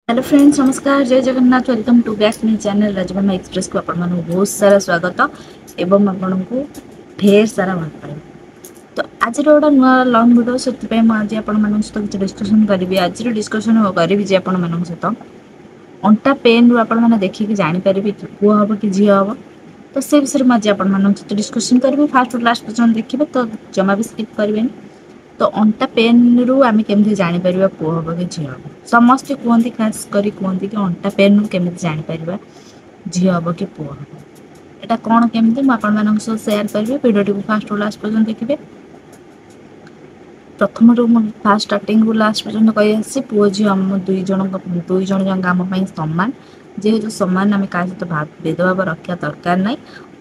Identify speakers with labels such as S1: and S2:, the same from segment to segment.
S1: Hello friends, नमस्कार, जय Jagannath. Welcome to back my channel Rajmama express को आपण बहुत सारा स्वागत एवं आपण को ढेर सारा भल पाए। तो आज गोटे नुआ लंग भिडियो से आज आपण सहित किसी डिस्कसन करी। आज डिस्कसन करी सहित अंटा पेन रु आपण मैंने देखिए जापर कि पुआ हम कि झी हम। तो से विषय में आज आपण सहित डिस्कसन करी। फास्ट रु लास्ट पर्यटन देखिए तो जमा भी स्किप करेंगे। तो अंटा पेन रु आम केमी जापर पुआ हम कि झी हम। समस्ते कहते खास कर कहते कि अंटा पेन रु केमी जापर झी हम कि पुआ हम। यहाँ कौन केमी मुझे सेयार करी भिडियो को फास्ट रु लास्ट पर्यटन देखिए। प्रथम फास्ट स्टार्टिंग रु लास्ट पर्यटन कही आसी पुओ झी आम दुई जन जाक आम सामान जेहेतु सामान आम क्या सहित भेदभाव रखा दरकार ना।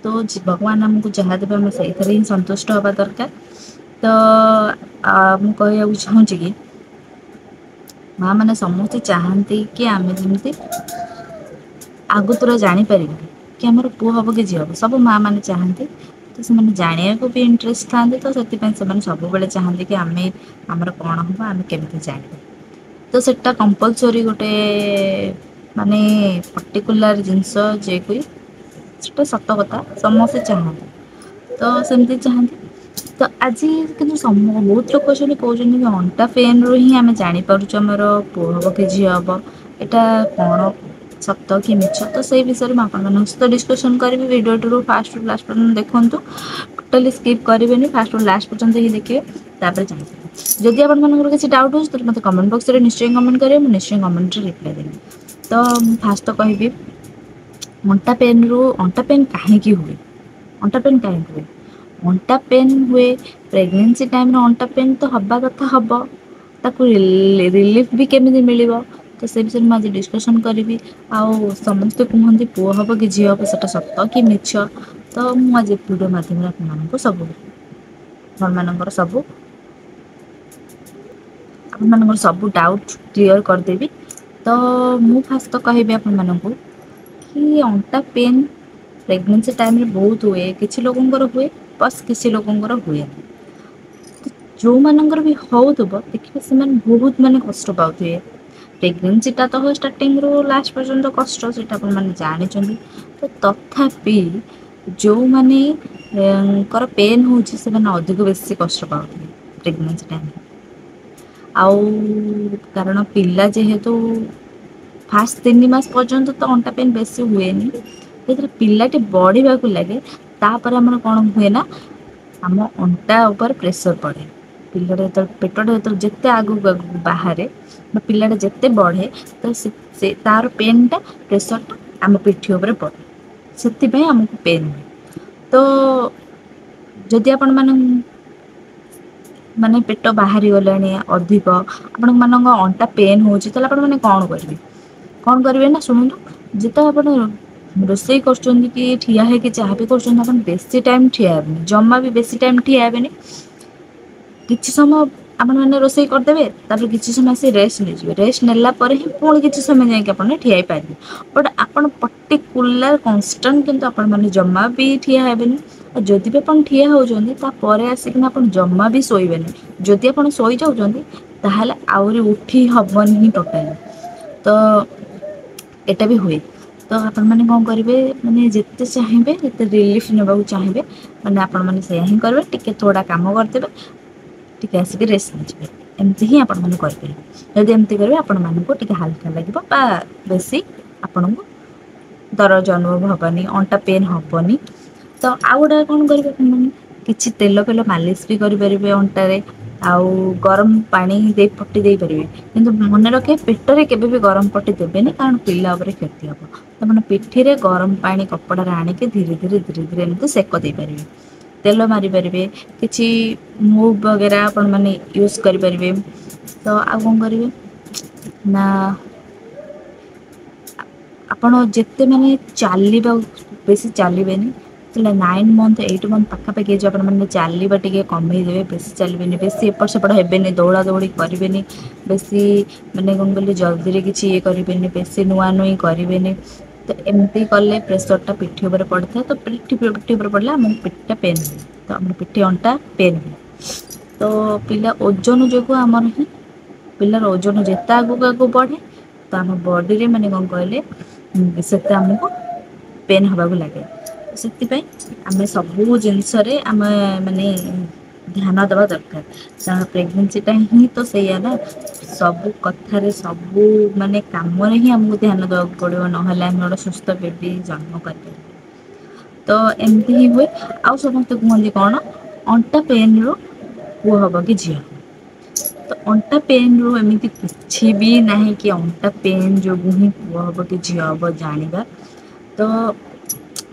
S1: तो भगवान आमको जहाँ देवे आम से ही संतुष्ट हवा दरकार। तो मुझे कहूँ चाहूँ कि माँ मैंने समस्ते चाहती कि आम जमी आगुतुरा जापर कि आमर पुओ हम कि झी हम। सब माँ मैंने चाहती तो से जाना को भी इंटरेस्ट था। तो से सब बेले चाहते कि आम आमर कौन हम आम केमी जान। तो सेटा कंपलसरी गोटे माने पर्टिकुलर जिनस जे कोई सेटा सत कथा समस्ते चाहते। तो सेमती चाहती। तो आज कि बहुत लोग अच्छे कहते अंटा पेन रु ही आम जापर आमर पुओ हम कि झी हम। यहाँ कौन सत कि मिछ तो से विषय में आपन सहित डिस्कसन करी। भिडियो फास्ट लास्ट पर्यटन देखूँ, टोटाली स्किप करेंगे। फास्ट लास्ट पर्यटन ही देखिए जान। जदि आप किसी डाउट हो तो मतलब कमेंट बॉक्स में निश्चय कमेंट करेंगे, मुझे निश्चय कमेंट रिप्लाई देंगे। तो फास्ट तो कहि अंटा पेन रु अंटा पेन कहीं हुए। अंटा पेन कहीं हुए अंटा पेन हुए प्रेगनेंसी टाइम अंटा पेन तो हवा कथा हम ताकू रिलीफ भी केमी मिल। तो से विषय में आज डिस्कसन करी। आउ समस्ते कहते पुओ हम कि झी हम से सत कि मिछ। तो मुझे भिडियो मध्यम आपको सब आप सब डाउट क्लीयर करदेवी। तो मु फास्ट तो कहि आपण कि अंटा पेन प्रेगनेंसी टाइम रे बहुत हुए। किसी लोगों हुए बस किसी लोगों हुए। तो जो मानकर भी होथबो देखिए से बहुत माने कष्ट पाउथे। प्रेगनेंसीटा तो स्टार्टिंग रू लास्ट पर्यंत कष्ट से जानी। तो तथापि जो माने कर पेन हो अधिक बेसी कष्ट पाते प्रेगनेंसी टाइम। आउ कारण पिला जेहेतु फास्ट 3 मास पर्यंत तो अंटा पेन बेसी हुए जो पिलाटी बढ़ा लगे तापर आम कौन हुए ना आम अंटा उपर प्रेसर पड़े। पिलाटा पेटटा जिते आगू आगू बाहर पिलाटा जिते बढ़े तो से तार पेनटा प्रेसरटा आम पिठी उपर पड़े से आमको पेन हुए। तो जदि आपण माने पेट बाहरी गला अधिक आपण मान अंटा पेन हो कौन करेंगे ना शुणु जिते आप रोषे कर ठिया है कि जहाँ भी कर बेसी टाइम ठिया जमा भी बेसी टाइम ठिया किसी समय आप मैंने रोषे करदे तापर किसी समय से रेस्ट लीजिए। रेस्ट नेला पर ही पुणी किसी समय जाए ठिया पारे। बट आपड़ पर्टिकुलर कन्स्टांट किंतु आपण मैंने जमा भी ठिया हेबेनी। जदि भी आप ठिया होपर आसिक जमा भी शोबे। जदि आप शोई जाऊँच ताहले आउरी उठी हबनी ही टोटाली। तो एटा भी हुए। तो आपण मैंने कौन करेंगे मैंने जिते चाहिए जिते रिलीफ ने चाहिए मैंने आपण मैंने से ही करेंगे। टिके थोड़ा काम करदे टिके आसिक रेस्ट लीजिए। एमती ही आपण मैंने करेंगे। जदि एमती करेंगे आपण मानक टिके हल्का लगे बेसी आपण को दरज अनुभव हबनी अंटा पेन हबनी। तो आउ गोटे कौन करेंगे किसी तेल पेल मालिश भी करेंगे अंटारे। आउ गरम पानी दे पट्टी दे पारे कि मन रखिए पेटरे केबे भी गरम पट्टी देवेनि कारण पिला उपरे क्षति हम। तो मैंने पिठी रे गरम पानी कपड़ा आणिके धीरे धीरे धीरे धीरे एमती सेक दे पारे। तेल मारी पारे किसी मूव वगैरह आपण मैंने यूज करेंगे। तो आ कौन करेंगे ना आपण जिते मैंने चलवा बेसी चलवे 9 मंथ 8 मंथ पाखापाखि जो मैंने चलवा टे कमेदेवे बेसी चलवे बेसी एपट सेपट हेबे दौड़ा दौड़ी करेंगे बेसी मैंने कौन कह जल्दी किसी ये करेंगे बेसी नुआ नुई करेंगे। तो एमती कले प्रेसरटा पिठी उपर पड़ता है। तो पिठी उपर पड़े आम पिठा पेन हुए। तो आम पिठी अंटा पेन हुए। तो पिला ओजन जो आमर ही पिलार ओजन जिते आगू आगू बढ़े ତ ଆମ ବଡ଼ିରେ ମାନେ କଣ କହିଲେ ସେତେ ଆମକୁ ପେନ୍ ହେବାକୁ ଲାଗେ। ସେଥିପାଇଁ ଆମେ ସବୁ ଜିନିଷରେ ଆମେ ମାନେ ଧ୍ୟାନ ଦେବା ଦରକାର। ପ୍ରେଗନେନ୍ସି ଟା ହିଁ ତ ସେଇଆ ନା ସବୁ କଥାରେ ସବୁ ମାନେ କାମରେ ହିଁ ଆମକୁ ଧ୍ୟାନ ଦେବାକୁ ପଡ଼ିବ, ନହେଲେ ଆମେ ଗୋଟେ ସୁସ୍ଥ ବେବି ଜନ୍ମ କରିପାରିବା। ତ ଏମିତି ହିଁ ହୁଏ। ଆଉ ସମସ୍ତେ କୁହନ୍ତି କଣ ଅଣ୍ଟା ପେନ୍ ରୁ ପୁଅ ହବ କି ଝିଅ ହବ। ତ ଅଣ୍ଟା ପେନ୍ ରୁ ଏମିତି କିଛି ବି ନାହିଁ କି ଅଣ୍ଟା ପେନ୍ ଯୋଗୁଁ ହିଁ ପୁଅ ହବ କି ଝିଅ ହବ ଜାଣିବା। ତ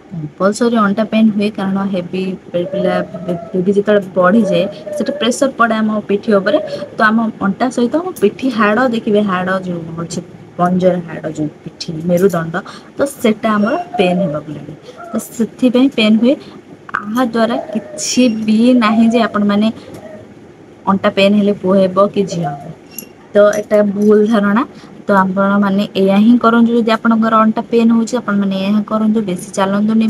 S1: କମ୍ପଲସରି ଅଣ୍ଟା ପେନ୍ ହୁଏ କାରଣ ହେବି ପିଲା ବେବି ଯେତେବେଳେ ବଢ଼ିଯାଏ ସେଟା ପ୍ରେସର ପଡ଼େ ଆମ ପିଠି ଉପରେ। ତ ଆମ ଅଣ୍ଟା ସହିତ ପିଠି ହାଡ଼ ଦେଖିବେ ହାଡ଼ ଯୋଉ ଅଛି ପଞ୍ଜରା ହାଡ଼ ଯୋଉ ପିଠି ମେରୁଦଣ୍ଡ ତ ସେଟା ଆମର ପେନ୍ ହେବାକୁ ଲାଗେ। ତ ସେଥିପାଇଁ ପେନ୍ ହୁଏ। ଆହା ଦ୍ୱାରା କିଛି ବି ନାହିଁ ଯେ ଆପଣମାନେ ଅଣ୍ଟା ପେନ୍ ହେଲେ ପୁଅ ହେବ କି ଝିଅ ହବ। ତ ଏଟା ଭୁଲ ଧାରଣା। ତ ଆପଣମାନେ ଏଇଆ ହିଁ କରନ୍ତୁ, ଯଦି ଆପଣଙ୍କର ଅଣ୍ଟା ପେନ୍ ହେଉଛି ଆପଣମାନେ ଏହା କରନ୍ତୁ ବେଶୀ ଚାଲନ୍ତୁନି,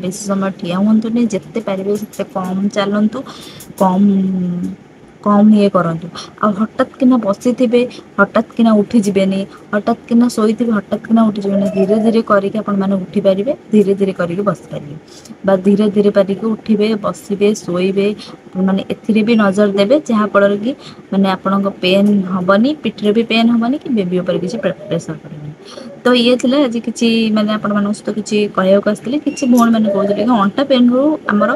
S1: ବେଶୀ ସମୟ ଠିଆ ହୁଅନ୍ତୁନି, ଯେତେ ପାରିବେ ସେତେ କମ୍ ଚାଲନ୍ତୁ, କମ୍ ଇଏ କରନ୍ତୁ। ଆଉ ହଠାତ୍ କିନା ବସିଥିବେ ହଠାତ୍ କିନା ଉଠିଯିବେନି, ହଠାତ୍ କିନା ଶୋଇଥିବେ ହଠାତ୍ କିନା ଉଠିଯିବେନି, ଧୀରେ ଧୀରେ କରିକି ଆପଣମାନେ ଉଠିପାରିବେ, ଧୀରେ ଧୀରେ କରିକି ବସିପାରିବେ। ବା ଧୀରେ ଧୀରେ ପାରିକି ଉଠିବେ, ବସିବେ, ଶୋଇବେ, ମାନେ ଏଥିରେ ବି ନଜର ଦେବେ ଯାହାଫଳରେ କି ମାନେ ଆପଣଙ୍କ ପେନ୍ ହବନି, ପିଠିରେ ବି ପେନ୍ ହବନି, କି ବେବି ଉପରେ କିଛି ପ୍ରେସର ପଡ଼ିବନି। ତ ଇଏ ଥିଲା ଆଜି କିଛି ମାନେ ଆପଣମାନଙ୍କ ସହିତ କିଛି କହିବାକୁ ଆସିଥିଲି। କିଛି ଭଉଣୀମାନେ କହୁଥିଲେ କି ଅଣ୍ଟା ପେନ୍ ରୁ ଆମର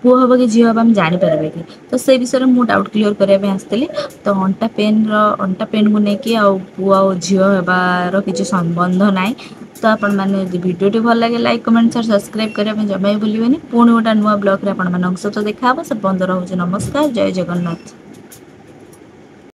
S1: ପୁଅ ହବ କି ଝିଅ ହବ ଆମେ ଜାଣିପାରିବେ କି? ତ ସେ ବିଷୟରେ ମୁଁ ଡାଉଟ୍ କ୍ଲିୟର କରିବା ପାଇଁ ଆସିଥିଲି। ତ ଅଣ୍ଟା ପେନ୍କୁ ନେଇକି ଆଉ ପୁଅ ଆଉ ଝିଅ ହେବାର କିଛି ସମ୍ବନ୍ଧ ନାହିଁ। ତ ଆପଣମାନେ ଯଦି ଭିଡ଼ିଓଟି ଭଲ ଲାଗେ ଲାଇକ୍ କମେଣ୍ଟ ସେୟାର ସବସ୍କ୍ରାଇବ୍ କରିବା ପାଇଁ ଜମା ବି ଭୁଲିବେନି। ପୁଣି ଗୋଟେ ନୂଆ ବ୍ଲଗରେ ଆପଣମାନଙ୍କ ସହିତ ଦେଖାହେବ। ସେ ପର୍ଯ୍ୟନ୍ତ ରହୁଛି ନମସ୍କାର, ଜୟ ଜଗନ୍ନାଥ।